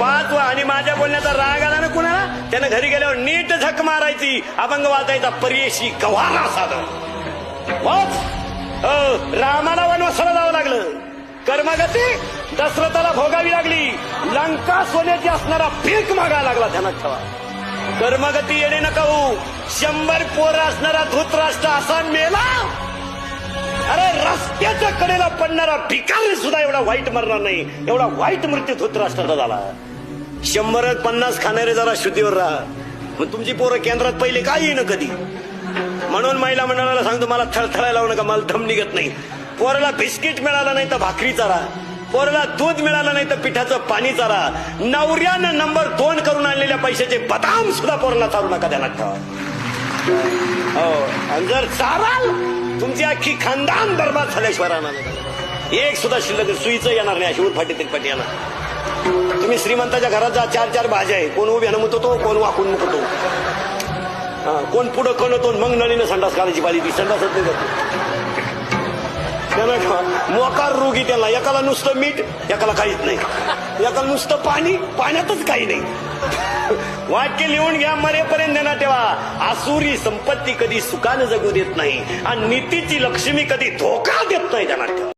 5 आणि माझ्या बोलण्याचा राग आला ना कुणाला त्यानं घरी गेल्यावर नीट झक मारायची, अभंग वाचायचा, पर्येशी गव्हाणा साधं. रामाला वनवासाला जावं लागलं, कर्मगती दशरथाला भोगावी लागली, लंका सोन्याची असणारा पीक मागायला लागला. ध्यानात ठेवा, कर्मगती येणे नका होऊ. 100 पोरं असणारा धृतराष्ट्र असा मेला. अरे रस्त्याच्या कडेला पडणारा भिकारी सुद्धा एवढा वाईट मरणार नाही, एवढा वाईट मृत्यू धृतराष्ट्राचा झाला. 100-50 खाणारे जरा शुद्धीवर राहा. मग तुमची पोरं केंद्रात पहिले काय येईन कधी. म्हणून महिला मंडळाला सांगतो, मला थळथळायला लावू नका, मला दम निघत नाही. पोराला बिस्किट मिळालं नाही तर भाकरी चारा, पोराला दूध मिळालं नाही तर पिठाचं पाणी चारा. नवऱ्यानं नंबर 2 करून आणलेल्या पैशाचे बदाम सुद्धा पोराला चालू नका. ध्यानात ठेवा. हो, आणि जर चाराल तुमची अख्खी खानदान बरबाद झाल्याशिवाय राहणार नाही. एक सुद्धा शिल्लक सुईचं येणार नाही. अशी उठफाटी तिरपट येणार. तुम्ही श्रीमंताच्या घरात जा, 4-4 भाज्या आहे, कोण उभ्यानं मुततो, कोण वाकून मुकतो, कोण पुढं कणतो, मग नळीनं संडास काढायची पाहिजे. ती संडासच नाही जातो. मोकार रोगी त्याला, एकाला नुसतं मीठ, एकाला काहीच नाही, एकाला नुसतं पाणी, पाण्यातच काही नाही. वाक्य लिहून घ्या, मरेपर्यंत ध्यानात ठेवा. आसुरी संपत्ती कधी सुखानं जगू देत नाही आणि नीतीची लक्ष्मी कधी धोका देत नाही. ध्यानात ठेवा.